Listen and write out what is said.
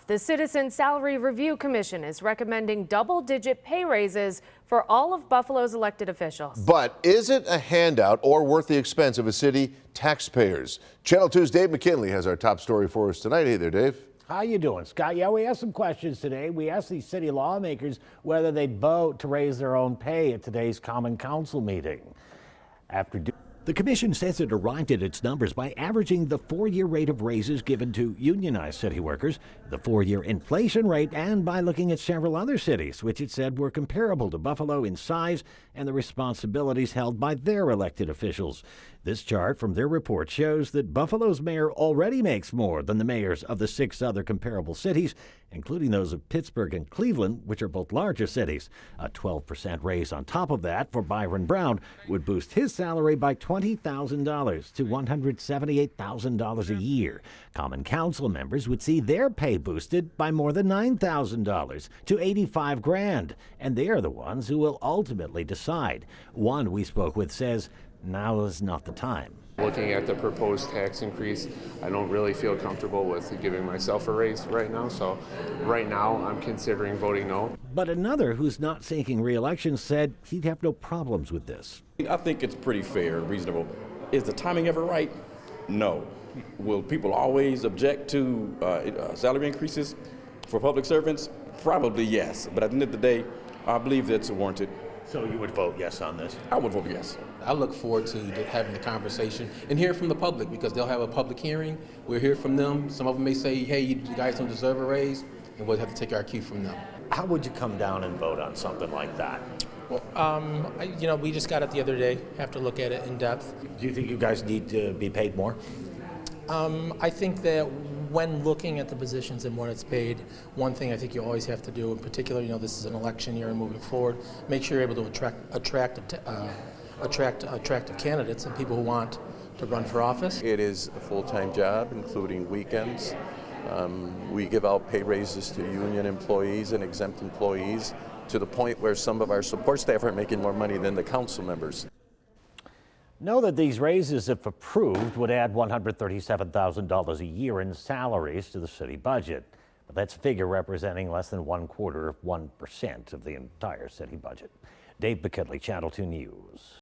The Citizen Salary Review Commission is recommending double-digit pay raises for all of Buffalo's elected officials. But is it a handout or worth the expense of a city taxpayers? Channel 2's Dave McKinley has our top story for us tonight. Hey there, Dave. How you doing, Scott? Yeah, we asked some questions today. We asked these city lawmakers whether they'd vote to raise their own pay at today's Common Council meeting. The commission says it arrived at its numbers by averaging the 4-year rate of raises given to unionized city workers, the 4-year inflation rate, and by looking at several other cities, which it said were comparable to Buffalo in size and the responsibilities held by their elected officials. This chart from their report shows that Buffalo's mayor already makes more than the mayors of the 6 other comparable cities, including those of Pittsburgh and Cleveland, which are both larger cities. A 12% raise on top of that for Byron Brown would boost his salary by $20,000 to $178,000 a year. Common Council members would see their pay boosted by more than $9,000 to $85,000, and they are the ones who will ultimately decide. One we spoke with says now is not the time. Looking at the proposed tax increase, I don't really feel comfortable with giving myself a raise right now. So right now I'm considering voting no. But another who's not seeking re-election said he'd have no problems with this. I think it's pretty fair and reasonable. Is the timing ever right? No. Will people always object to salary increases for public servants? Probably yes. But at the end of the day, I believe that's warranted. So you would vote yes on this? I would vote yes. I look forward to having the conversation and hear from the public, because they'll have a public hearing. We'll hear from them. Some of them may say, hey, you guys don't deserve a raise, and we'll have to take our cue from them. How would you come down and vote on something like that? Well, we just got it the other day. Have to look at it in depth. Do you think you guys need to be paid more? I think that when looking at the positions and what it's paid, one thing I think you always have to do, in particular, this is an election year and moving forward, make sure you're able to attract attractive candidates and people who want to run for office. It is a full-time job, including weekends. We give out pay raises to union employees and exempt employees, to the point where some of our support staff are making more money than the council members. Know that these raises, if approved, would add $137,000 a year in salaries to the city budget. But that's a figure representing less than 1/4 of 1% of the entire city budget. Dave McKinley, Channel 2 News.